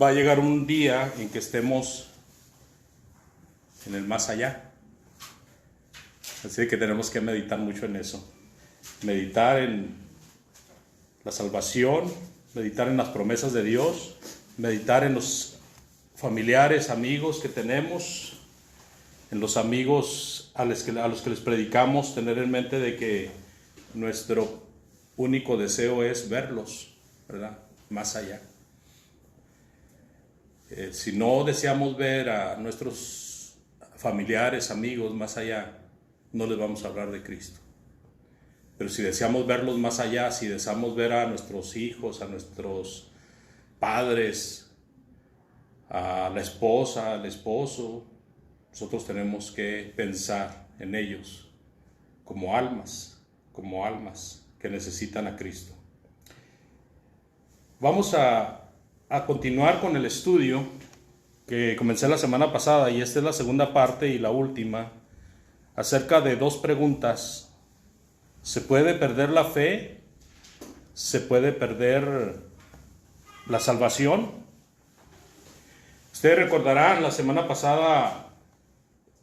Va a llegar un día en que estemos en el más allá. Así que tenemos que meditar mucho en eso. Meditar en la salvación, meditar en las promesas de Dios, meditar en los familiares, amigos que tenemos, en los amigos a los que les predicamos, tener en mente de que nuestro único deseo es verlos, ¿verdad? Más allá. Si no deseamos ver a nuestros familiares, amigos más allá, no les vamos a hablar de Cristo. Pero si deseamos verlos más allá, si deseamos ver a nuestros hijos, a nuestros padres, a la esposa, al esposo, nosotros tenemos que pensar en ellos como almas que necesitan a Cristo. Vamos a continuar con el estudio que comencé la semana pasada, y esta es la segunda parte y la última, acerca de dos preguntas. ¿Se puede perder la fe? ¿Se puede perder la salvación? Ustedes recordarán, la semana pasada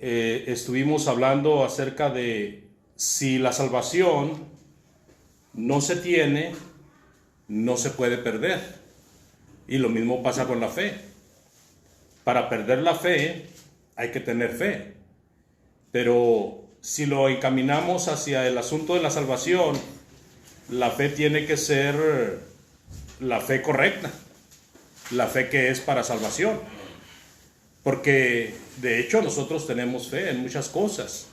estuvimos hablando acerca de si la salvación no se tiene, no se puede perder. Y lo mismo pasa con la fe. Para perder la fe hay que tener fe. Pero si lo encaminamos hacia el asunto de la salvación, la fe tiene que ser la fe correcta, la fe que es para salvación. Porque de hecho nosotros tenemos fe en muchas cosas.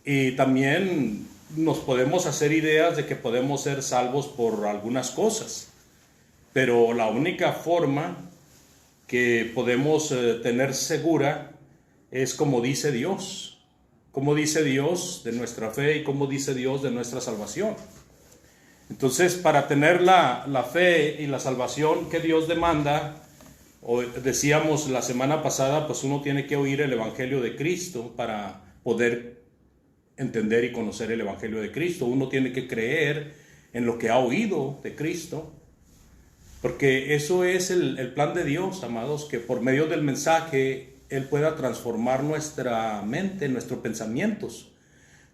Y también nos podemos hacer ideas de que podemos ser salvos por algunas cosas. Pero la única forma que podemos tener segura es como dice Dios de nuestra fe y como dice Dios de nuestra salvación. Entonces, para tener la fe y la salvación que Dios demanda, o decíamos la semana pasada, pues uno tiene que oír el Evangelio de Cristo para poder entender y conocer el Evangelio de Cristo. Uno tiene que creer en lo que ha oído de Cristo. Porque eso es el plan de Dios, amados, que por medio del mensaje Él pueda transformar nuestra mente, nuestros pensamientos.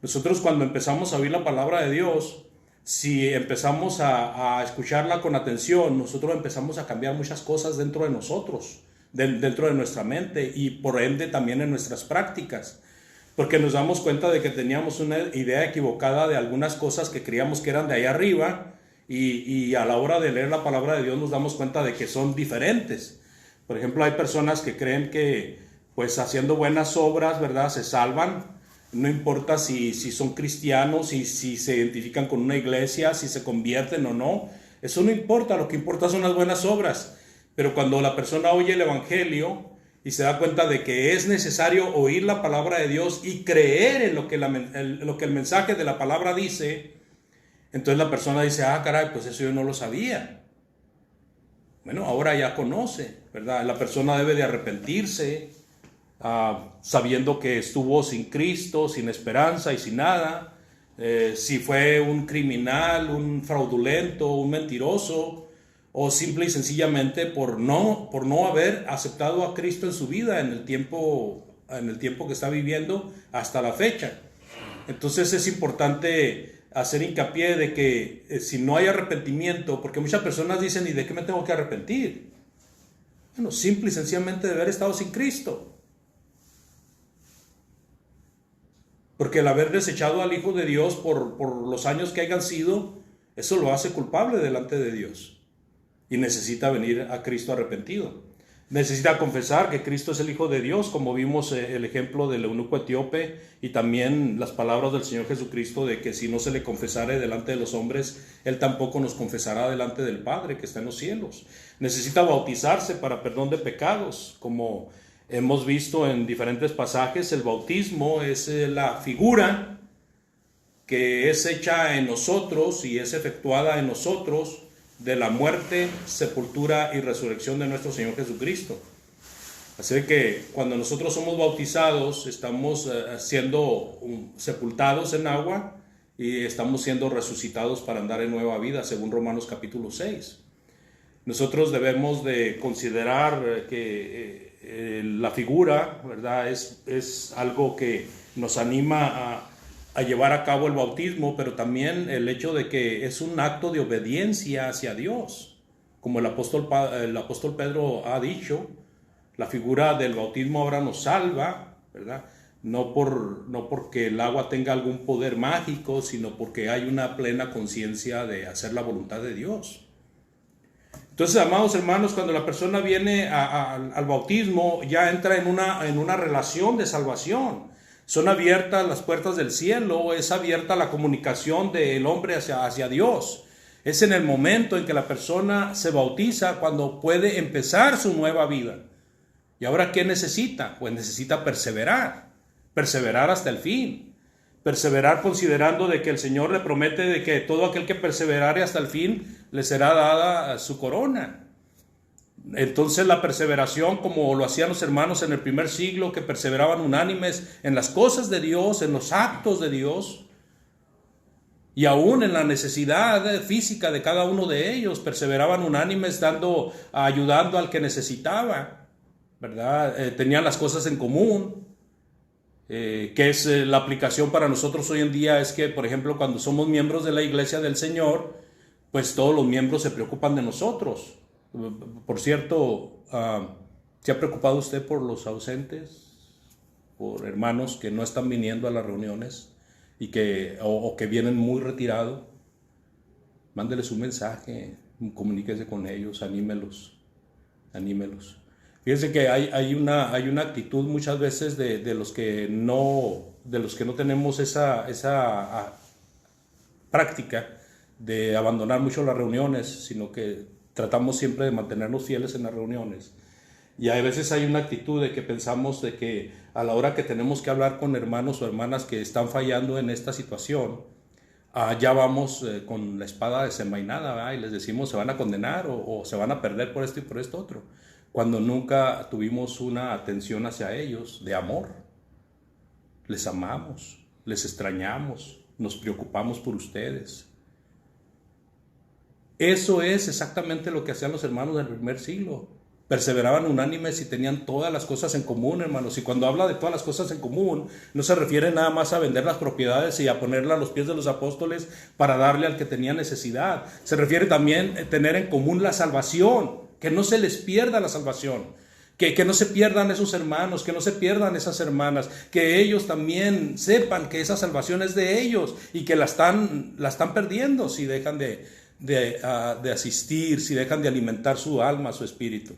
Nosotros cuando empezamos a oír la palabra de Dios, si empezamos a escucharla con atención, nosotros empezamos a cambiar muchas cosas dentro de nosotros, dentro de nuestra mente y por ende también en nuestras prácticas. Porque nos damos cuenta de que teníamos una idea equivocada de algunas cosas que creíamos que eran de ahí arriba. Y a la hora de leer la palabra de Dios nos damos cuenta de que son diferentes. Por ejemplo, hay personas que creen que pues haciendo buenas obras, ¿verdad?, se salvan. No importa si son cristianos, si se identifican con una iglesia, si se convierten o no. Eso no importa, lo que importa son las buenas obras. Pero cuando la persona oye el Evangelio y se da cuenta de que es necesario oír la palabra de Dios y creer en lo que el mensaje de la palabra dice, entonces la persona dice, caray, pues eso yo no lo sabía. Bueno, ahora ya conoce, ¿verdad? La persona debe de arrepentirse, sabiendo que estuvo sin Cristo, sin esperanza y sin nada. Si fue un criminal, un fraudulento, un mentiroso, o simple y sencillamente por no haber aceptado a Cristo en su vida en el tiempo que está viviendo hasta la fecha. Entonces es importante hacer hincapié de que si no hay arrepentimiento, porque muchas personas dicen, ¿y de qué me tengo que arrepentir? Bueno, simple y sencillamente de haber estado sin Cristo. Porque el haber desechado al Hijo de Dios por los años que hayan sido, eso lo hace culpable delante de Dios. Y necesita venir a Cristo arrepentido. Necesita confesar que Cristo es el Hijo de Dios, como vimos el ejemplo del eunuco etíope y también las palabras del Señor Jesucristo de que si no se le confesare delante de los hombres, Él tampoco nos confesará delante del Padre que está en los cielos. Necesita bautizarse para perdón de pecados, como hemos visto en diferentes pasajes. El bautismo es la figura que es hecha en nosotros y es efectuada en nosotros de la muerte, sepultura y resurrección de nuestro Señor Jesucristo. Así que cuando nosotros somos bautizados, estamos siendo sepultados en agua y estamos siendo resucitados para andar en nueva vida, según Romanos capítulo 6. Nosotros debemos de considerar que la figura, ¿verdad? Es algo que nos anima a llevar a cabo el bautismo, pero también el hecho de que es un acto de obediencia hacia Dios. Como el apóstol Pedro ha dicho, la figura del bautismo ahora nos salva, ¿verdad? No porque el agua tenga algún poder mágico, sino porque hay una plena conciencia de hacer la voluntad de Dios. Entonces, amados hermanos, cuando la persona viene al bautismo, ya entra en una relación de salvación. Son abiertas las puertas del cielo, es abierta la comunicación del hombre hacia Dios. Es en el momento en que la persona se bautiza cuando puede empezar su nueva vida. ¿Y ahora qué necesita? Pues necesita perseverar hasta el fin. Perseverar considerando de que el Señor le promete de que todo aquel que perseverare hasta el fin le será dada su corona. Entonces la perseveración, como lo hacían los hermanos en el primer siglo, que perseveraban unánimes en las cosas de Dios, en los actos de Dios, y aún en la necesidad física de cada uno de ellos, perseveraban unánimes ayudando al que necesitaba, ¿verdad? Tenían las cosas en común. Que es la aplicación para nosotros hoy en día, es que, por ejemplo, cuando somos miembros de la iglesia del Señor, pues todos los miembros se preocupan de nosotros. Por cierto, ¿se ha preocupado usted por los ausentes? Por hermanos que no están viniendo a las reuniones y o que vienen muy retirados. Mándeles un mensaje, comuníquese con ellos, anímelos. Fíjense que hay una actitud muchas veces de los que no tenemos esa práctica de abandonar mucho las reuniones, sino que tratamos siempre de mantenernos fieles en las reuniones. Y a veces hay una actitud de que pensamos de que a la hora que tenemos que hablar con hermanos o hermanas que están fallando en esta situación, ya vamos con la espada desenvainada, ¿verdad? Y les decimos se van a condenar o se van a perder por esto y por esto otro, cuando nunca tuvimos una atención hacia ellos de amor. Les amamos, les extrañamos, nos preocupamos por ustedes. Eso es exactamente lo que hacían los hermanos del primer siglo. Perseveraban unánimes y tenían todas las cosas en común, hermanos. Y cuando habla de todas las cosas en común, no se refiere nada más a vender las propiedades y a ponerlas a los pies de los apóstoles para darle al que tenía necesidad. Se refiere también a tener en común la salvación, que no se les pierda la salvación, que no se pierdan esos hermanos, que no se pierdan esas hermanas, que ellos también sepan que esa salvación es de ellos y que la están perdiendo si dejan de asistir, si dejan de alimentar su alma, su espíritu.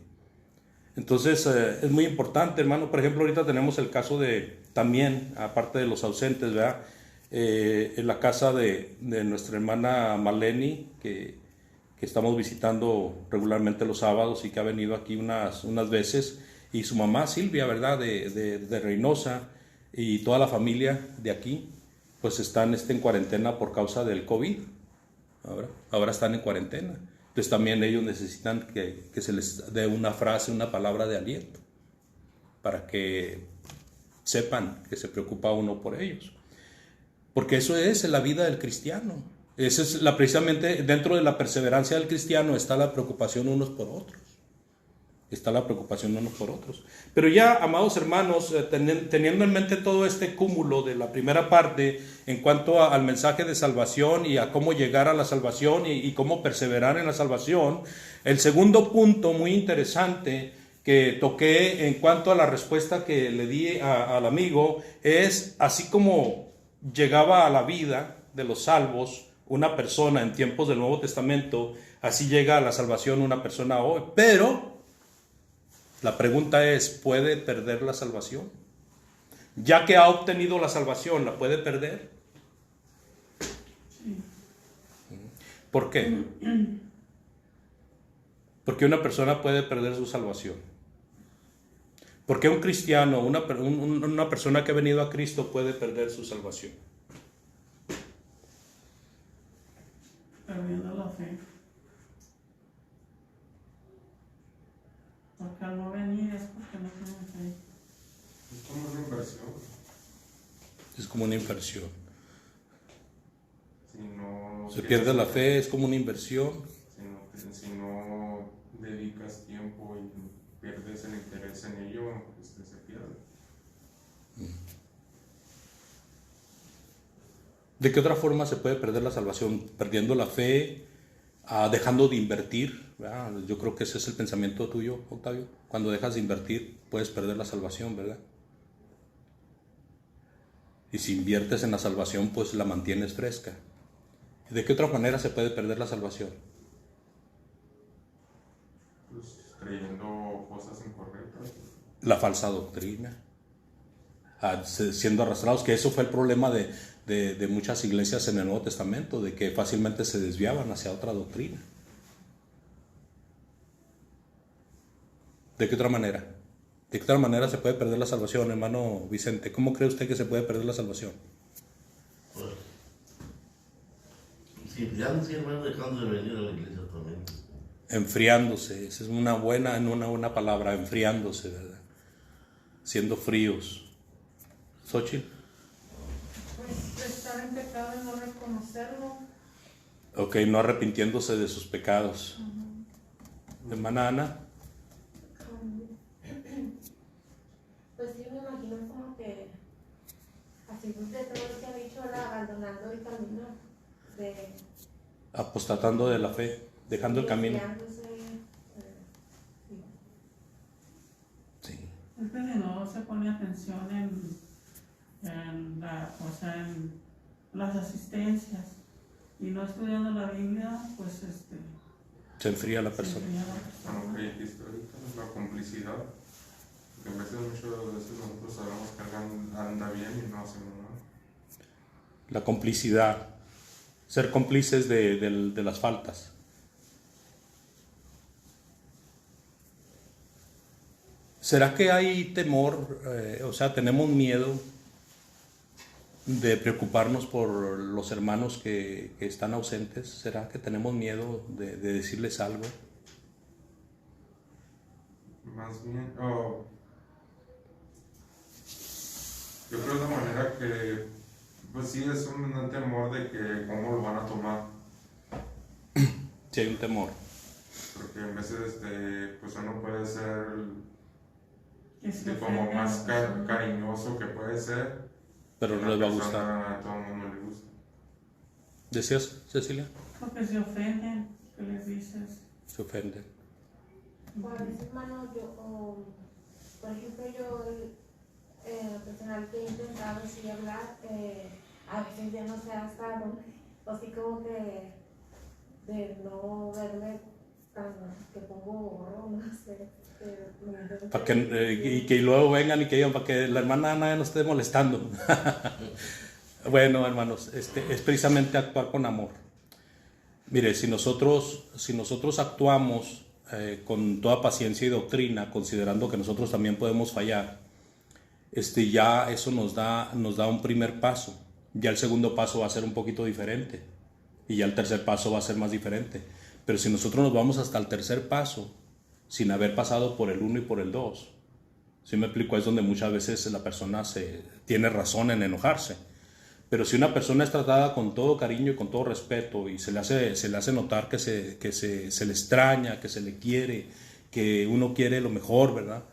Entonces es muy importante, hermano. Por ejemplo, ahorita tenemos el caso de también, aparte de los ausentes, ¿verdad? En la casa de nuestra hermana Maleni, que estamos visitando regularmente los sábados y que ha venido aquí unas veces, y su mamá Silvia, ¿verdad? De Reynosa, y toda la familia de aquí, pues están en cuarentena por causa del COVID. Ahora están en cuarentena. Entonces también ellos necesitan que se les dé una frase, una palabra de aliento, para que sepan que se preocupa uno por ellos. Porque eso es la vida del cristiano. Esa es precisamente dentro de la perseverancia del cristiano está la preocupación unos por otros. Pero ya, amados hermanos, teniendo en mente todo este cúmulo de la primera parte en cuanto al mensaje de salvación y a cómo llegar a la salvación y cómo perseverar en la salvación, el segundo punto muy interesante que toqué en cuanto a la respuesta que le di al amigo es: así como llegaba a la vida de los salvos una persona en tiempos del Nuevo Testamento, así llega a la salvación una persona hoy. Pero la pregunta es, ¿puede perder la salvación? Ya que ha obtenido la salvación, ¿la puede perder? ¿Por qué? Porque una persona puede perder su salvación. Porque un cristiano, una persona que ha venido a Cristo puede perder su salvación. Perdiendo la fe. Porque al no venir es porque no tienen fe. Es como una inversión. Es como una inversión. Si no Se pierde la fe, es como una inversión. Si no tienes el interés en ello, se pierde. ¿De qué otra forma se puede perder la salvación? Perdiendo la fe, dejando de invertir, ¿verdad? Yo creo que ese es el pensamiento tuyo, Octavio. Cuando dejas de invertir, puedes perder la salvación, ¿verdad? Y si inviertes en la salvación, pues la mantienes fresca. ¿De qué otra manera se puede perder la salvación? Pues creyendo cosas incorrectas. La falsa doctrina. Siendo arrastrados, que eso fue el problema de muchas iglesias en el Nuevo Testamento, de que fácilmente se desviaban hacia otra doctrina. ¿De qué otra manera? ¿De qué otra manera se puede perder la salvación, hermano Vicente? ¿Cómo cree usted que se puede perder la salvación? Pues, si ya no sigue hermano dejando de venir a la iglesia también. Enfriándose, esa es una buena palabra, enfriándose, ¿verdad? Siendo fríos. ¿Xochitl? Pues estar en pecado y no reconocerlo. Ok, no arrepintiéndose de sus pecados. Hermana Ana. Pues sí, me imagino como que, así de todo lo que ha dicho, era abandonando el camino, de Apostatando de la fe, dejando el camino. desviándose, sí. Sí. Es que si no se pone atención en las asistencias y no estudiando la Biblia, pues Se enfría la se persona. enfría la Como persona. que dijiste ahorita, la complicidad. Porque a veces, muchas veces nosotros sabemos que algo anda bien y no hacemos nada. La complicidad. Ser cómplices de las faltas. ¿Será que hay temor, o sea, tenemos miedo de preocuparnos por los hermanos que están ausentes? ¿Será que tenemos miedo de decirles algo? Más bien, yo creo de la manera que, pues sí, es un temor de que cómo lo van a tomar. Si hay un temor. Porque a veces, pues uno puede ser Que se como ofenda a más la persona. cariñoso que puede ser. Pero no les va a gustar. A todo el mundo le gusta. ¿Decías, Cecilia? Porque se ofenden, que les dices. Se ofenden. Por eso, hermano, por ejemplo, yo, personal que he intentado sí hablar, a veces ya no sé hasta dónde, o así como que de no verme tan, que pongo gorro, no sé. Para y que luego vengan y que digan, para que la hermana Ana no esté molestando. Bueno, hermanos, es precisamente actuar con amor. Mire, si nosotros actuamos con toda paciencia y doctrina, considerando que nosotros también podemos fallar, ya eso nos da un primer paso. Ya el segundo paso va a ser un poquito diferente y ya el tercer paso va a ser más diferente. Pero si nosotros nos vamos hasta el tercer paso sin haber pasado por el 1 y por el 2, ¿sí me explico? Es donde muchas veces la persona tiene razón en enojarse. Pero si una persona es tratada con todo cariño y con todo respeto y se le hace notar que se le extraña, que se le quiere, que uno quiere lo mejor, ¿verdad?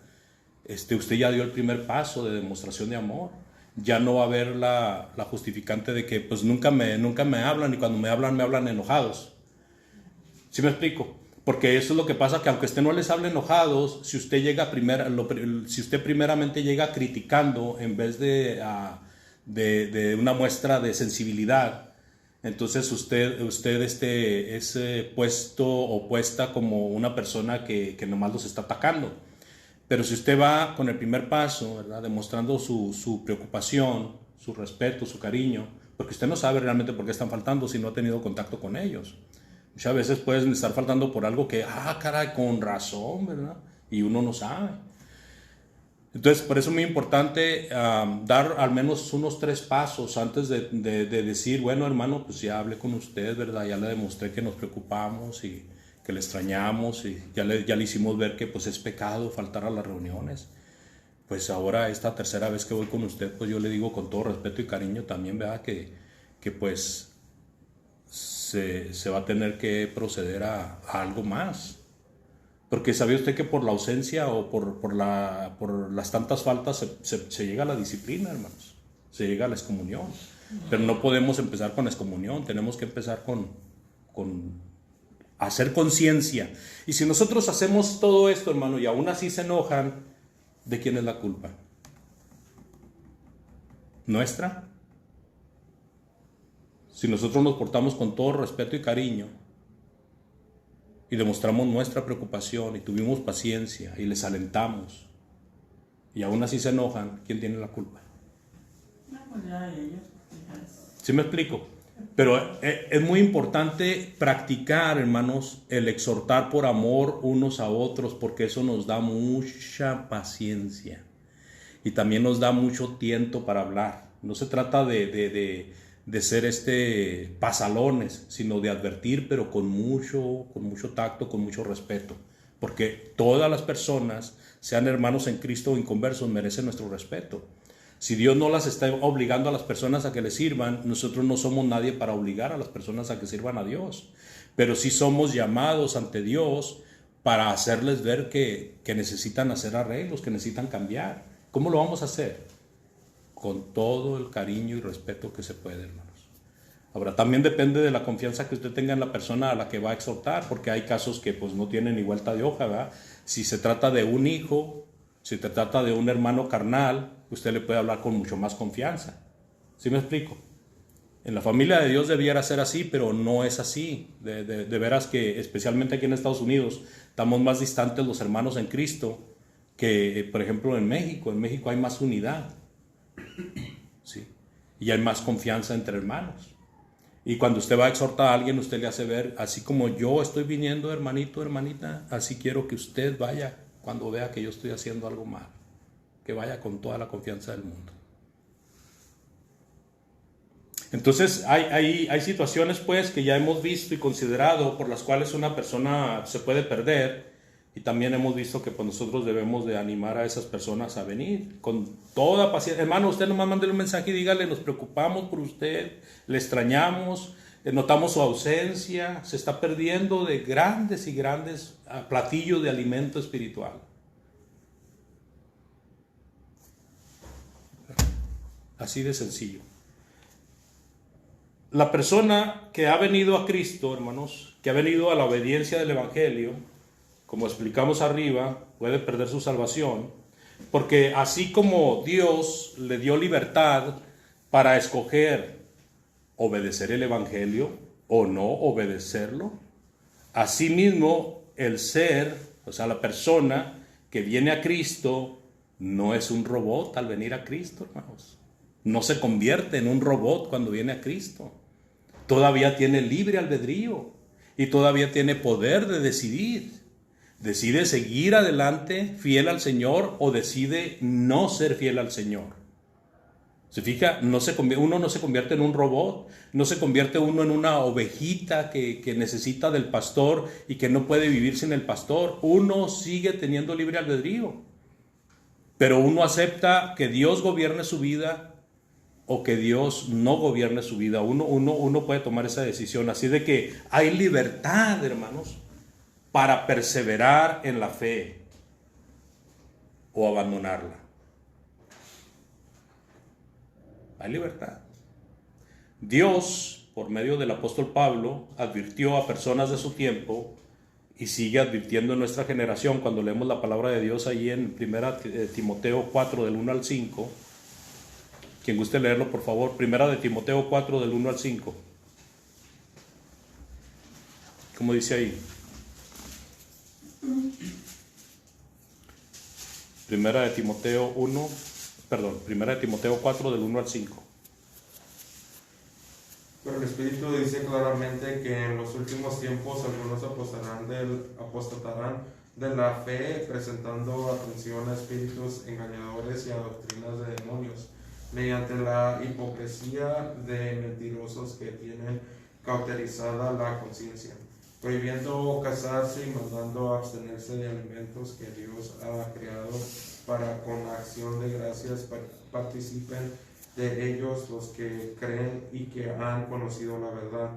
Usted ya dio el primer paso de demostración de amor. Ya no va a haber la justificante de que pues nunca me hablan y cuando me hablan enojados. ¿Sí me explico? Porque eso es lo que pasa, que aunque usted no les hable enojados, si usted primeramente llega criticando en vez de una muestra de sensibilidad, entonces usted es puesto o puesta como una persona que nomás los está atacando. Pero si usted va con el primer paso, ¿verdad?, demostrando su preocupación, su respeto, su cariño, porque usted no sabe realmente por qué están faltando si no ha tenido contacto con ellos. Muchas veces pueden estar faltando por algo que, caray, con razón, ¿verdad? Y uno no sabe. Entonces, por eso es muy importante dar al menos unos 3 pasos antes de decir, bueno, hermano, pues ya hablé con usted, ¿verdad? Ya le demostré que nos preocupamos y que le extrañamos y ya le hicimos ver que pues es pecado faltar a las reuniones. Pues ahora esta tercera vez que voy con usted, pues yo le digo con todo respeto y cariño también, ¿verdad? Que pues se va a tener que proceder a algo más. Porque ¿sabía usted que por la ausencia o por las tantas faltas se llega a la disciplina, hermanos? Se llega a la excomunión. Pero no podemos empezar con excomunión, tenemos que empezar con hacer conciencia. Y si nosotros hacemos todo esto, hermano, y aún así se enojan, ¿de quién es la culpa? ¿Nuestra? Si nosotros nos portamos con todo respeto y cariño y demostramos nuestra preocupación y tuvimos paciencia y les alentamos y aún así se enojan, ¿quién tiene la culpa? No, pues ya ellos. Ya es. ¿Sí me explico? Pero es muy importante practicar, hermanos, el exhortar por amor unos a otros, porque eso nos da mucha paciencia y también nos da mucho tiento para hablar. No se trata de ser pasalones, sino de advertir, pero con mucho tacto, con mucho respeto, porque todas las personas, sean hermanos en Cristo o inconversos, merecen nuestro respeto. Si Dios no las está obligando a las personas a que le sirvan, nosotros no somos nadie para obligar a las personas a que sirvan a Dios, pero sí somos llamados ante Dios para hacerles ver que necesitan hacer arreglos, que necesitan cambiar. ¿Cómo lo vamos a hacer? Con todo el cariño y respeto que se puede, hermanos. Ahora, también depende de la confianza que usted tenga en la persona a la que va a exhortar, porque hay casos que pues no tienen ni vuelta de hoja, ¿verdad? Si se trata de un hijo, si se trata de un hermano carnal, usted le puede hablar con mucho más confianza. ¿Sí me explico? En la familia de Dios debiera ser así, pero no es así. De veras que, especialmente aquí en Estados Unidos, estamos más distantes los hermanos en Cristo que, por ejemplo, en México. En México hay más unidad, ¿sí? Y hay más confianza entre hermanos. Y cuando usted va a exhortar a alguien, usted le hace ver, así como yo estoy viniendo, hermanito, hermanita, así quiero que usted vaya cuando vea que yo estoy haciendo algo mal. Que vaya con toda la confianza del mundo. Entonces hay situaciones pues que ya hemos visto y considerado por las cuales una persona se puede perder, y también hemos visto que pues nosotros debemos de animar a esas personas a venir con toda paciencia. Hermano, usted nomás mándele un mensaje y dígale: nos preocupamos por usted, le extrañamos, notamos su ausencia, se está perdiendo de grandes y grandes platillos de alimento espiritual. Así de sencillo. La persona que ha venido a Cristo, hermanos, que ha venido a la obediencia del Evangelio, como explicamos arriba, puede perder su salvación, porque así como Dios le dio libertad para escoger obedecer el Evangelio o no obedecerlo, asimismo el ser, o sea, la persona que viene a Cristo, no es un robot al venir a Cristo, hermanos. No se convierte en un robot cuando viene a Cristo. Todavía tiene libre albedrío y todavía tiene poder de decidir. Decide seguir adelante fiel al Señor o decide no ser fiel al Señor. ¿Se fija? Uno no se convierte en un robot, no se convierte uno en una ovejita que necesita del pastor y que no puede vivir sin el pastor. Uno sigue teniendo libre albedrío, pero uno acepta que Dios gobierne su vida o que Dios no gobierne su vida. Uno puede tomar esa decisión. Así de que hay libertad, hermanos, para perseverar en la fe o abandonarla. Hay libertad. Dios, por medio del apóstol Pablo, advirtió a personas de su tiempo y sigue advirtiendo en nuestra generación. Cuando leemos la palabra de Dios ahí en 1 Timoteo 4 del 1 al 5, quien guste leerlo, por favor. 1 Timoteo 4 del 1 al 5. ¿Cómo dice ahí? 1 Timoteo 4 del 1 al 5. Pero el Espíritu dice claramente que en los últimos tiempos algunos apostatarán de la fe, presentando atención a espíritus engañadores y a doctrinas de demonios, mediante la hipocresía de mentirosos que tienen cauterizada la conciencia, prohibiendo casarse y mandando abstenerse de alimentos que Dios ha creado para con acción de gracias participen de ellos los que creen y que han conocido la verdad,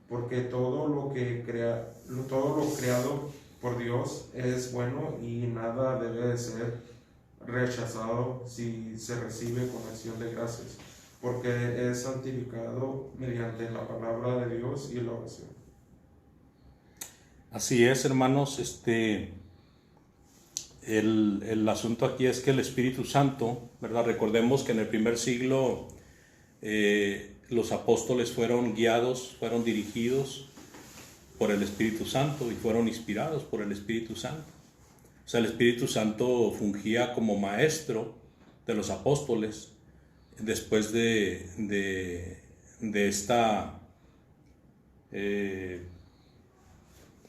porque todo lo creado por Dios es bueno y nada debe de ser rechazado si se recibe con acción de gracias, porque es santificado mediante la palabra de Dios y la oración. Así es, hermanos. El asunto aquí es que el Espíritu Santo, ¿verdad? Recordemos que en el primer siglo los apóstoles fueron guiados, fueron dirigidos por el Espíritu Santo y fueron inspirados por el Espíritu Santo. O sea, el Espíritu Santo fungía como maestro de los apóstoles después de esta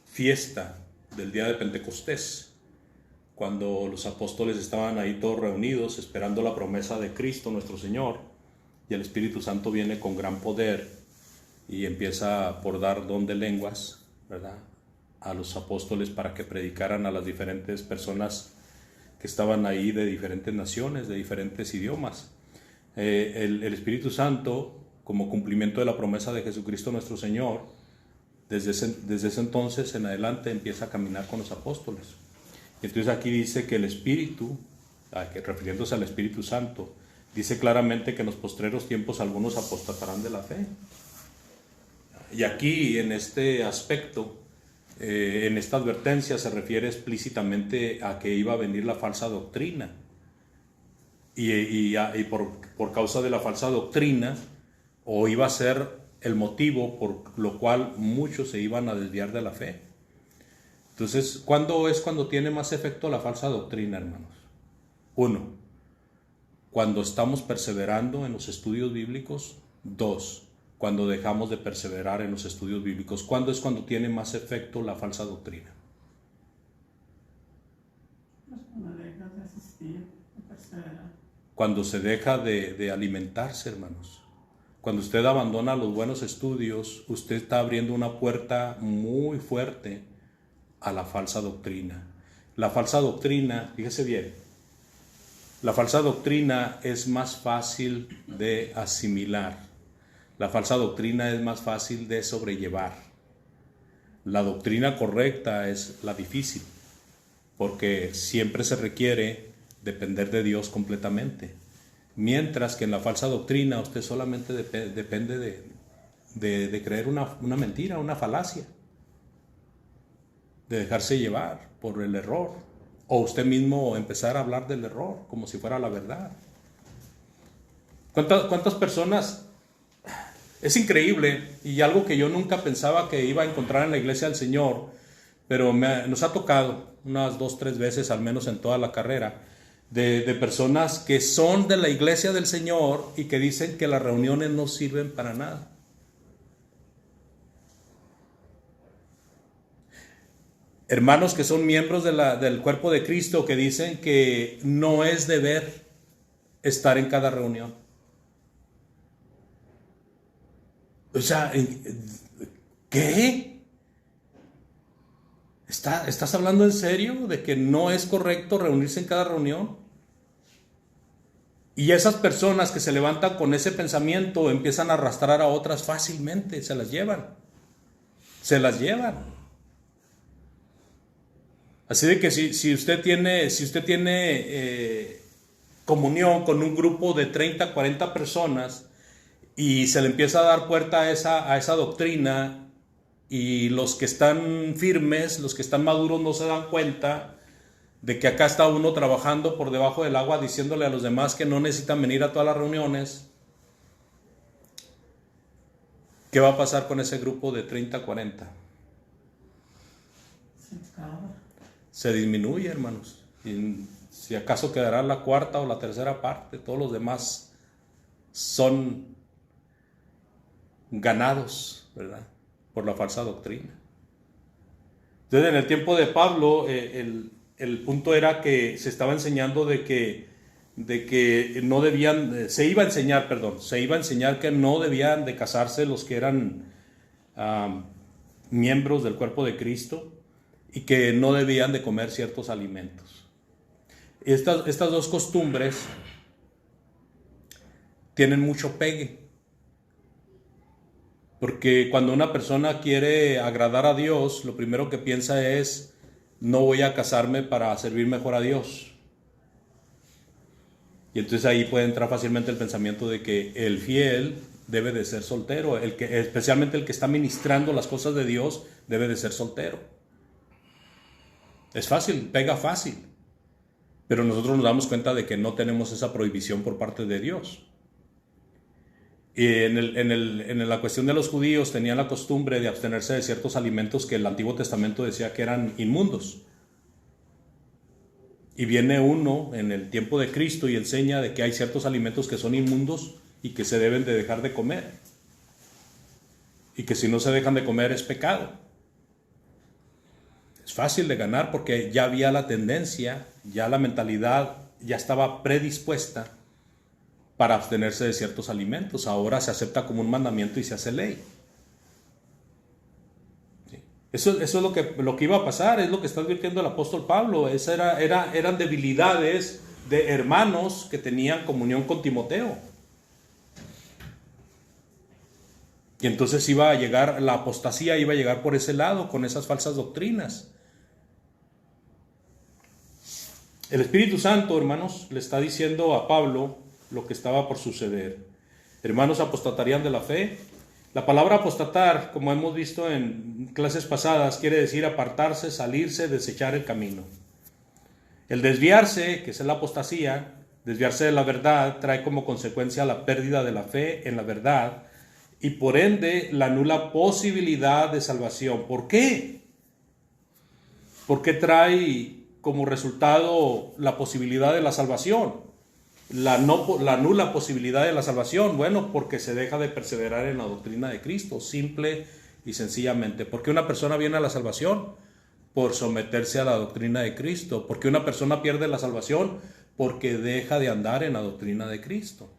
fiesta del día de Pentecostés, cuando los apóstoles estaban ahí todos reunidos esperando la promesa de Cristo nuestro Señor, y el Espíritu Santo viene con gran poder y empieza por dar don de lenguas, ¿verdad?, a los apóstoles para que predicaran a las diferentes personas que estaban ahí de diferentes naciones, de diferentes idiomas. El Espíritu Santo, como cumplimiento de la promesa de Jesucristo nuestro Señor, desde ese entonces en adelante empieza a caminar con los apóstoles. Entonces aquí dice que el Espíritu, refiriéndose al Espíritu Santo, dice claramente que en los postreros tiempos algunos apostatarán de la fe. Y aquí, en este aspecto, en esta advertencia se refiere explícitamente a que iba a venir la falsa doctrina. Y por causa de la falsa doctrina, o iba a ser el motivo por lo cual muchos se iban a desviar de la fe. Entonces, ¿cuándo es cuando tiene más efecto la falsa doctrina, hermanos? 1, cuando estamos perseverando en los estudios bíblicos. 2, cuando dejamos de perseverar en los estudios bíblicos. ¿Cuándo es cuando tiene más efecto la falsa doctrina? Pues cuando dejas de asistir, de perseverar. Cuando se deja de alimentarse, hermanos. Cuando usted abandona los buenos estudios, usted está abriendo una puerta muy fuerte a la falsa doctrina. La falsa doctrina, fíjese bien, la falsa doctrina es más fácil de asimilar. La falsa doctrina es más fácil de sobrellevar. La doctrina correcta es la difícil, porque siempre se requiere depender de Dios completamente. Mientras que en la falsa doctrina usted solamente depende de creer una mentira, una falacia, de dejarse llevar por el error, o usted mismo empezar a hablar del error como si fuera la verdad. ¿Cuántas personas? Es increíble, y algo que yo nunca pensaba que iba a encontrar en la iglesia del Señor, pero nos ha tocado unas 2, 3 veces al menos en toda la carrera, de personas que son de la iglesia del Señor y que dicen que las reuniones no sirven para nada. Hermanos que son miembros del cuerpo de Cristo, que dicen que no es deber estar en cada reunión. O sea, ¿qué? ¿Estás hablando en serio de que no es correcto reunirse en cada reunión? Y esas personas que se levantan con ese pensamiento empiezan a arrastrar a otras fácilmente, se las llevan. Así de que si usted tiene comunión con un grupo de 30, 40 personas y se le empieza a dar puerta a esa doctrina, y los que están firmes, los que están maduros, no se dan cuenta de que acá está uno trabajando por debajo del agua, diciéndole a los demás que no necesitan venir a todas las reuniones. ¿Qué va a pasar con ese grupo de 30, 40? Se disminuye, hermanos. Y si acaso quedará la cuarta o la tercera parte, todos los demás son ganados, ¿verdad?, por la falsa doctrina. Entonces, en el tiempo de Pablo, el punto era que se estaba enseñando de que no debían, se iba a enseñar que no debían de casarse los que eran miembros del cuerpo de Cristo, y que no debían de comer ciertos alimentos. Estas dos costumbres tienen mucho pegue, porque cuando una persona quiere agradar a Dios, lo primero que piensa es no voy a casarme para servir mejor a Dios. Y entonces ahí puede entrar fácilmente el pensamiento de que el fiel debe de ser soltero, especialmente el que está ministrando las cosas de Dios debe de ser soltero. Es fácil, pega fácil, pero nosotros nos damos cuenta de que no tenemos esa prohibición por parte de Dios. Y en la cuestión de los judíos tenían la costumbre de abstenerse de ciertos alimentos que el Antiguo Testamento decía que eran inmundos. Y viene uno en el tiempo de Cristo y enseña de que hay ciertos alimentos que son inmundos y que se deben de dejar de comer. Y que si no se dejan de comer es pecado. Es fácil de ganar porque ya había la tendencia, ya la mentalidad ya estaba predispuesta para abstenerse de ciertos alimentos. Ahora se acepta como un mandamiento y se hace ley. Eso es lo que iba a pasar, es lo que está advirtiendo el apóstol Pablo. Eran debilidades de hermanos que tenían comunión con Timoteo. Y entonces iba a llegar, la apostasía iba a llegar por ese lado, con esas falsas doctrinas. El Espíritu Santo, hermanos, le está diciendo a Pablo lo que estaba por suceder. Hermanos apostatarían de la fe. La palabra apostatar, como hemos visto en clases pasadas, quiere decir apartarse, salirse, desechar el camino. El desviarse, que es la apostasía, desviarse de la verdad, trae como consecuencia la pérdida de la fe en la verdad y por ende la nula posibilidad de salvación. ¿Por qué? Porque trae como resultado la posibilidad de la salvación. La nula posibilidad de la salvación, bueno, porque se deja de perseverar en la doctrina de Cristo, simple y sencillamente. ¿Por qué una persona viene a la salvación? Por someterse a la doctrina de Cristo. ¿Por qué una persona pierde la salvación? Porque deja de andar en la doctrina de Cristo.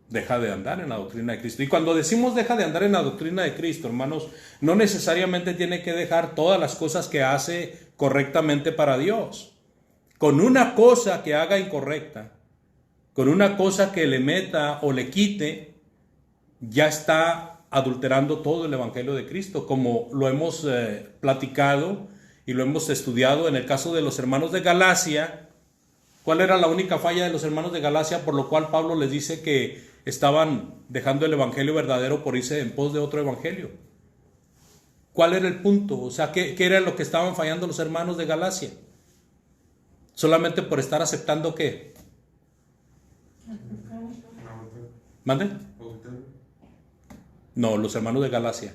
Deja de andar en la doctrina de Cristo. Y cuando decimos deja de andar en la doctrina de Cristo, hermanos, no necesariamente tiene que dejar todas las cosas que hace correctamente para Dios. Con una cosa que haga incorrecta, con una cosa que le meta o le quite, ya está adulterando todo el Evangelio de Cristo, como lo hemos platicado y lo hemos estudiado en el caso de los hermanos de Galacia. ¿Cuál era la única falla de los hermanos de Galacia por lo cual Pablo les dice que estaban dejando el Evangelio verdadero por irse en pos de otro Evangelio? ¿Cuál era el punto? O sea, ¿qué era lo que estaban fallando los hermanos de Galacia? Solamente por estar aceptando ¿qué? ¿Mande? No, los hermanos de Galacia.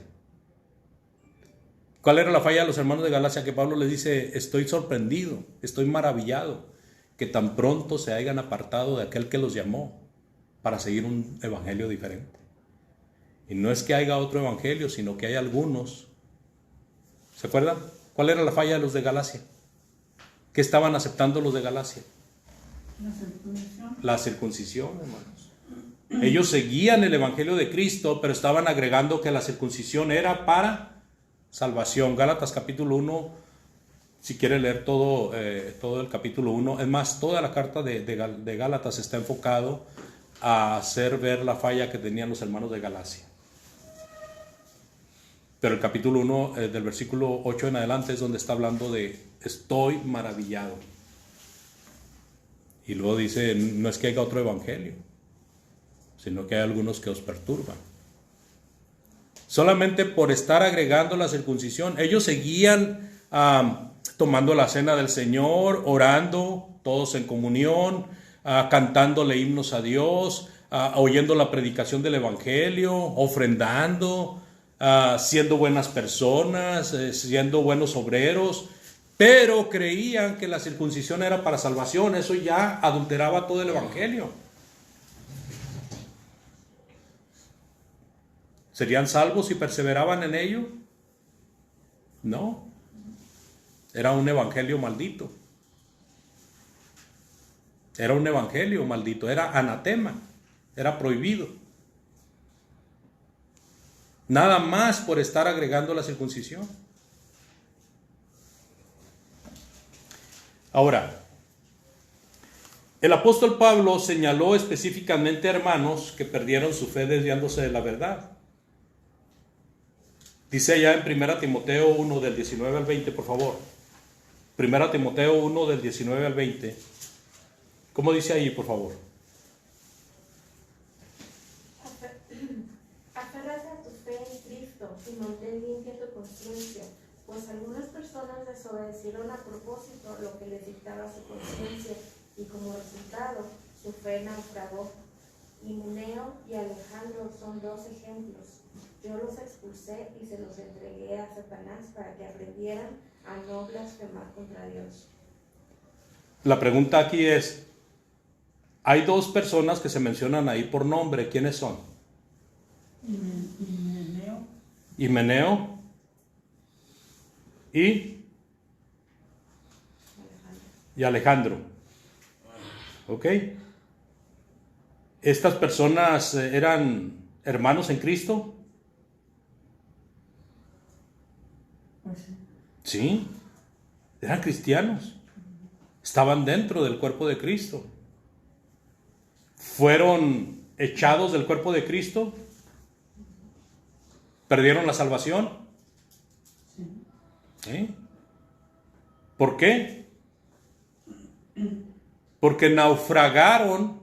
¿Cuál era la falla de los hermanos de Galacia? Que Pablo les dice, estoy sorprendido, estoy maravillado que tan pronto se hayan apartado de aquel que los llamó para seguir un evangelio diferente. Y no es que haya otro evangelio, sino que hay algunos. ¿Se acuerdan? ¿Cuál era la falla de los de Galacia? ¿Qué estaban aceptando los de Galacia? La circuncisión. La circuncisión, hermanos. Ellos seguían el evangelio de Cristo, pero estaban agregando que la circuncisión era para salvación. Gálatas capítulo 1, si quiere leer todo el capítulo 1, es más, toda la carta de Gálatas está enfocado a hacer ver la falla que tenían los hermanos de Galacia. Pero el capítulo 1, del versículo 8 en adelante, es donde está hablando de estoy maravillado. Y luego dice, no es que haya otro evangelio, sino que hay algunos que os perturban. Solamente por estar agregando la circuncisión, ellos seguían tomando la cena del Señor, orando, todos en comunión, cantándole himnos a Dios, oyendo la predicación del evangelio, ofrendando, siendo buenas personas, siendo buenos obreros, pero creían que la circuncisión era para salvación. Eso ya adulteraba todo el evangelio. ¿Serían salvos si perseveraban en ello? No. Era un evangelio maldito. Era un evangelio maldito, era anatema, era prohibido. Nada más por estar agregando la circuncisión. Ahora, el apóstol Pablo señaló específicamente a hermanos que perdieron su fe desviándose de la verdad. Dice allá en 1 Timoteo 1 del 19 al 20, por favor. 1 Timoteo 1 del 19 al 20. ¿Cómo dice ahí, por favor? Aférrate a tu fe en Cristo y mantén limpia tu conciencia, pues algunas personas desobedecieron a propósito lo que les dictaba su conciencia y como resultado su fe naufragó. Himeneo y Alejandro son dos ejemplos. Yo los expulsé y se los entregué a Satanás para que aprendieran a no blasfemar contra Dios. La pregunta aquí es, hay dos personas que se mencionan ahí por nombre. ¿Quiénes son? Himeneo. Himeneo y Alejandro. ¿Ok? ¿Estas personas eran hermanos en Cristo? Pues sí. Sí, eran cristianos. Estaban dentro del cuerpo de Cristo. Fueron echados del cuerpo de Cristo. Perdieron la salvación. Sí. ¿Sí? ¿Por qué? Porque naufragaron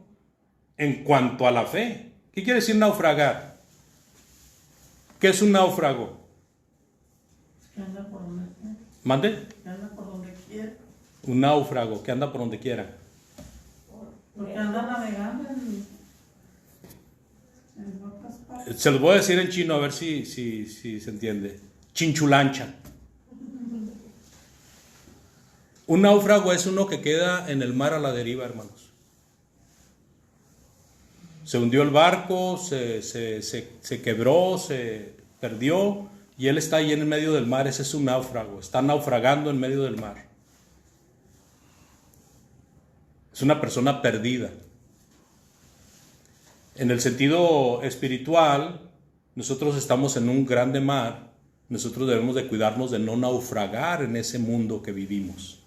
en cuanto a la fe. ¿Qué quiere decir naufragar? ¿Qué es un náufrago? Que anda por donde quiera. ¿Mande? Que anda por donde quiera. Un náufrago que anda por donde quiera. Porque anda navegando en otras partes. Se los voy a decir en chino a ver si se entiende. Chinchulancha. Un náufrago es uno que queda en el mar a la deriva, hermanos. Se hundió el barco, se quebró, se perdió y él está ahí en el medio del mar. Ese es un náufrago. Está naufragando en medio del mar. Es una persona perdida. En el sentido espiritual, nosotros estamos en un grande mar. Nosotros debemos de cuidarnos de no naufragar en ese mundo que vivimos.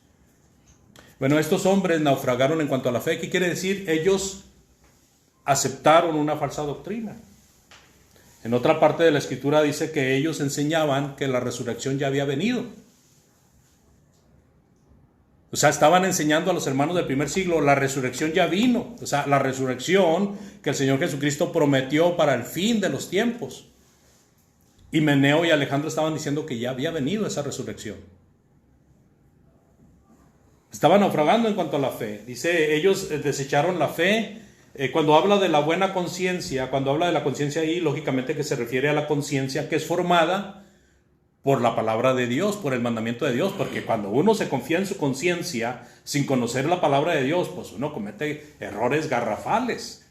Bueno, estos hombres naufragaron en cuanto a la fe. ¿Qué quiere decir? Ellos aceptaron una falsa doctrina. En otra parte de la escritura dice que ellos enseñaban que la resurrección ya había venido. O sea, estaban enseñando a los hermanos del primer siglo, la resurrección ya vino. O sea, la resurrección que el Señor Jesucristo prometió para el fin de los tiempos. Himeneo y Alejandro estaban diciendo que ya había venido esa resurrección. Estaban naufragando en cuanto a la fe. Dice, ellos desecharon la fe. Cuando habla de la buena conciencia, cuando habla de la conciencia ahí, lógicamente que se refiere a la conciencia que es formada por la palabra de Dios, por el mandamiento de Dios, porque cuando uno se confía en su conciencia sin conocer la palabra de Dios, pues uno comete errores garrafales.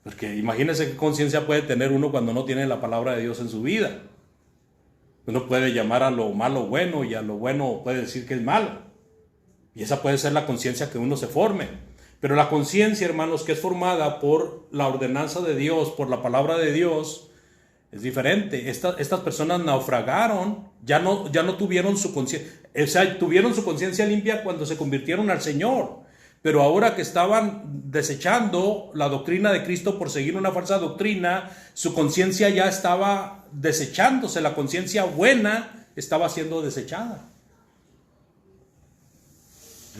Porque imagínense qué conciencia puede tener uno cuando no tiene la palabra de Dios en su vida. Uno puede llamar a lo malo bueno y a lo bueno puede decir que es malo. Y esa puede ser la conciencia que uno se forme. Pero la conciencia, hermanos, que es formada por la ordenanza de Dios, por la palabra de Dios, es diferente. Estas personas naufragaron, ya no tuvieron su conciencia, o sea, tuvieron su conciencia limpia cuando se convirtieron al Señor. Pero ahora que estaban desechando la doctrina de Cristo por seguir una falsa doctrina, su conciencia ya estaba desechándose, la conciencia buena estaba siendo desechada.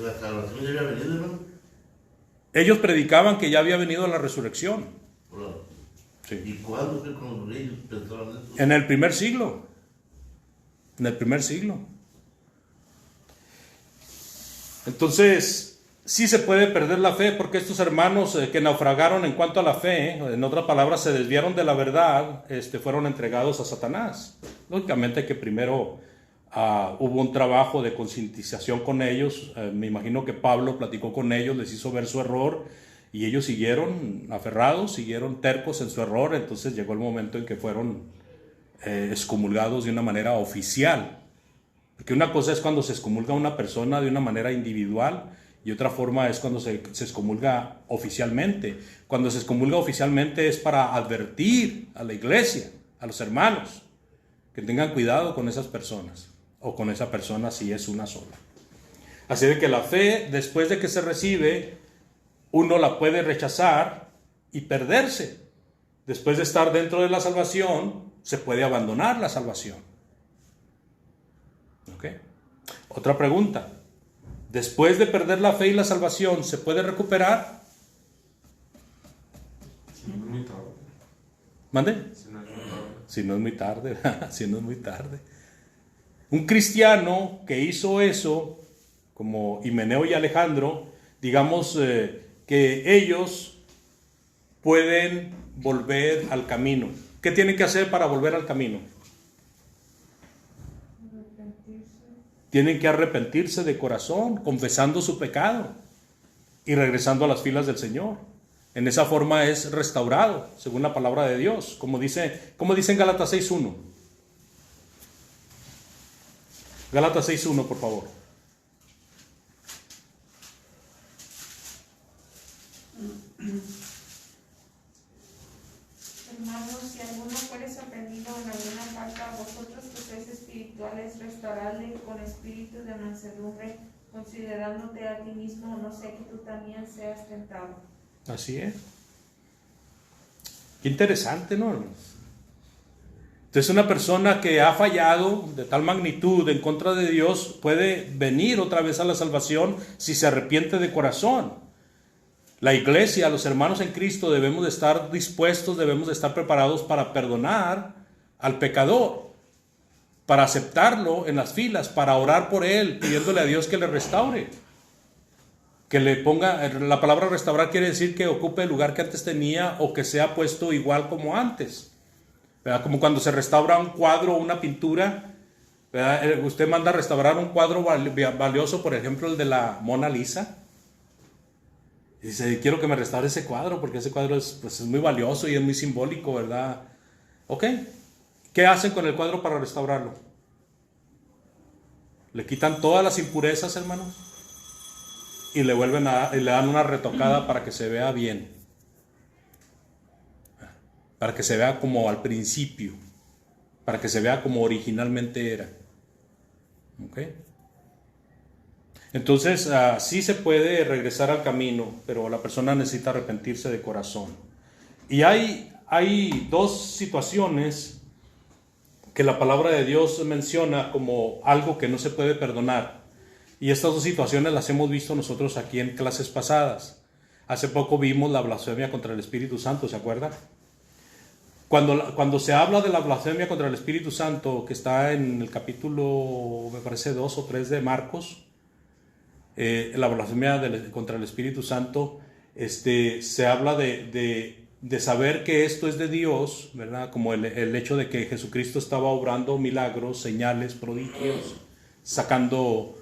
¿La salvación ya había venido, hermano? Ellos predicaban que ya había venido la resurrección. Hola. Sí. ¿Y cuándo fue cuando ellos pensaban eso? En el primer siglo. En el primer siglo. Entonces, sí se puede perder la fe porque estos hermanos que naufragaron en cuanto a la fe, en otras palabras, se desviaron de la verdad, fueron entregados a Satanás. Lógicamente que primero hubo un trabajo de concientización con ellos. Me imagino que Pablo platicó con ellos, les hizo ver su error y ellos siguieron aferrados, siguieron tercos en su error. Entonces llegó el momento en que fueron excomulgados de una manera oficial. Porque una cosa es cuando se excomulga a una persona de una manera individual y otra forma es cuando se excomulga oficialmente. Cuando se excomulga oficialmente es para advertir a la iglesia, a los hermanos, que tengan cuidado con esas personas o con esa persona si es una sola. Así de que la fe, después de que se recibe, uno la puede rechazar y perderse. Después de estar dentro de la salvación, se puede abandonar la salvación. ¿Ok? Otra pregunta. Después de perder la fe y la salvación, ¿se puede recuperar? Si no es muy tarde. ¿Mande? Si no es muy tarde. Si no es muy tarde, si no es muy tarde. Un cristiano que hizo eso, como Himeneo y Alejandro, digamos que ellos pueden volver al camino. ¿Qué tienen que hacer para volver al camino? Tienen que arrepentirse de corazón, confesando su pecado y regresando a las filas del Señor. En esa forma es restaurado, según la palabra de Dios, como dice en Gálatas 6.1. Gálatas 6.1, por favor. Hermanos, si alguno fuere sorprendido en alguna falta, vosotros que sois espirituales, restauradle con espíritu de mansedumbre, considerándote a ti mismo, no sé que tú también seas tentado. Así es. Qué interesante, ¿no, hermanos? Entonces, una persona que ha fallado de tal magnitud en contra de Dios puede venir otra vez a la salvación si se arrepiente de corazón. La iglesia, los hermanos en Cristo, debemos de estar dispuestos, debemos de estar preparados para perdonar al pecador, para aceptarlo en las filas, para orar por él, pidiéndole a Dios que le restaure. Que le ponga, la palabra restaurar quiere decir que ocupe el lugar que antes tenía o que sea puesto igual como antes. ¿Verdad? Como cuando se restaura un cuadro o una pintura, ¿verdad? Usted manda a restaurar un cuadro valioso, por ejemplo el de la Mona Lisa. Y dice, quiero que me restaure ese cuadro porque ese cuadro es muy valioso y es muy simbólico, ¿verdad? Ok. ¿Qué hacen con el cuadro para restaurarlo? Le quitan todas las impurezas, hermanos, y le dan una retocada para que se vea bien. Para que se vea como al principio. Para que se vea como originalmente era. ¿Ok? Entonces, sí se puede regresar al camino, pero la persona necesita arrepentirse de corazón. Y hay dos situaciones que la palabra de Dios menciona como algo que no se puede perdonar. Y estas dos situaciones las hemos visto nosotros aquí en clases pasadas. Hace poco vimos la blasfemia contra el Espíritu Santo, ¿se acuerdan? Cuando se habla de la blasfemia contra el Espíritu Santo, que está en el capítulo, me parece 2 o 3 de Marcos, la blasfemia contra el Espíritu Santo, se habla de saber que esto es de Dios, ¿verdad? Como el hecho de que Jesucristo estaba obrando milagros, señales, prodigios, sacando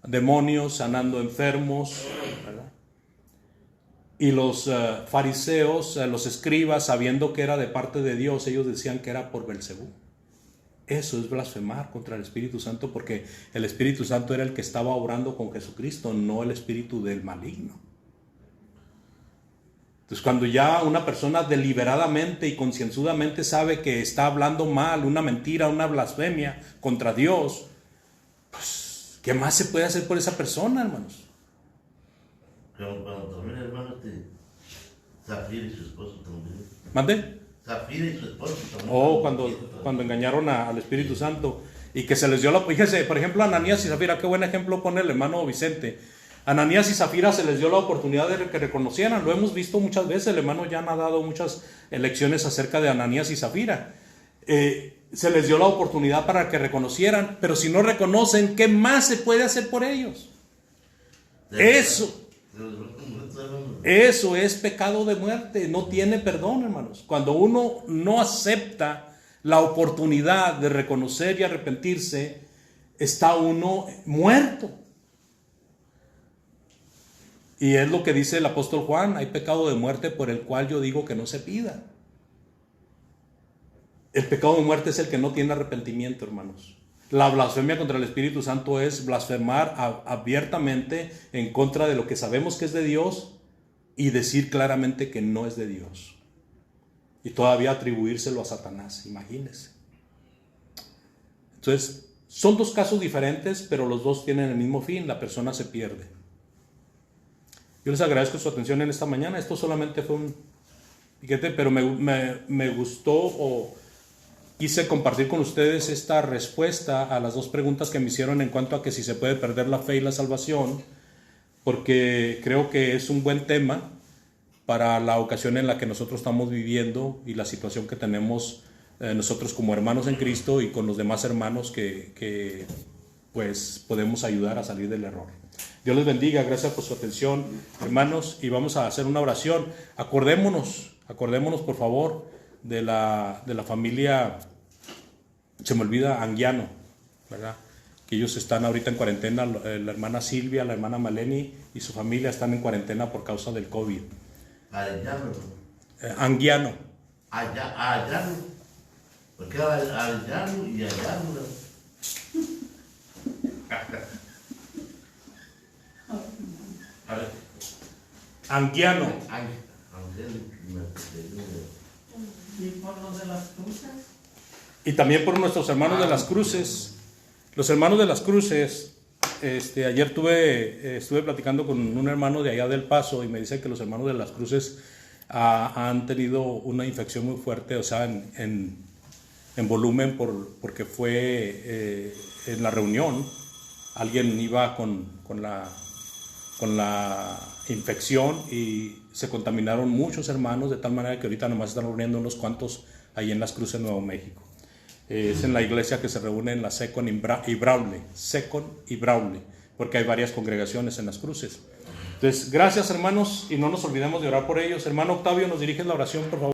demonios, sanando enfermos, ¿verdad? Y los fariseos, los escribas, sabiendo que era de parte de Dios, ellos decían que era por Belcebú. Eso es blasfemar contra el Espíritu Santo, porque el Espíritu Santo era el que estaba obrando con Jesucristo, no el espíritu del maligno. Entonces, cuando ya una persona deliberadamente y concienzudamente sabe que está hablando mal, una mentira, una blasfemia contra Dios, pues, ¿qué más se puede hacer por esa persona, hermanos? Cuando también, hermano, Zafira y su esposo también. ¿Mande? Zafira y su esposo también. Oh, cuando engañaron al Espíritu Santo y que se les dio la... Fíjese, por ejemplo, Ananías y Zafira, qué buen ejemplo pone el hermano Vicente. Ananías y Zafira se les dio la oportunidad de que reconocieran. Lo hemos visto muchas veces. El hermano Jan ha dado muchas lecciones acerca de Ananías y Zafira. Se les dio la oportunidad para que reconocieran, pero si no reconocen, ¿qué más se puede hacer por ellos? Eso es pecado de muerte, no tiene perdón, hermanos. Cuando uno no acepta la oportunidad de reconocer y arrepentirse, está uno muerto. Y es lo que dice el apóstol Juan: hay pecado de muerte por el cual yo digo que no se pida. El pecado de muerte es el que no tiene arrepentimiento, hermanos. La blasfemia contra el Espíritu Santo es blasfemar abiertamente en contra de lo que sabemos que es de Dios y decir claramente que no es de Dios. Y todavía atribuírselo a Satanás, imagínense. Entonces, son dos casos diferentes, pero los dos tienen el mismo fin: la persona se pierde. Yo les agradezco su atención en esta mañana. Esto solamente fue un piquete, pero me gustó quise compartir con ustedes esta respuesta a las dos preguntas que me hicieron en cuanto a que si se puede perder la fe y la salvación, porque creo que es un buen tema para la ocasión en la que nosotros estamos viviendo y la situación que tenemos nosotros como hermanos en Cristo y con los demás hermanos que pues podemos ayudar a salir del error. Dios les bendiga, gracias por su atención, hermanos, y vamos a hacer una oración. Acordémonos por favor de la familia, se me olvida, Anguiano, ¿verdad? Que ellos están ahorita en cuarentena, la hermana Silvia, la hermana Maleni y su familia están en cuarentena por causa del COVID. Arellano. Anguiano. Arellano. Porque Arellano y Arellano. Anguiano. Y por los de las cruces. Y también por nuestros hermanos de las cruces. Los hermanos de las cruces, ayer estuve platicando con un hermano de allá del Paso y me dice que los hermanos de las cruces han tenido una infección muy fuerte, o sea, en volumen, porque fue en la reunión, alguien iba con la infección y se contaminaron muchos hermanos, de tal manera que ahorita nomás están reuniendo unos cuantos ahí en las cruces, Nuevo México. Es en la iglesia que se reúne en la Second y Braule, porque hay varias congregaciones en las cruces. Entonces, gracias hermanos, y no nos olvidemos de orar por ellos. Hermano Octavio, nos diriges la oración, por favor.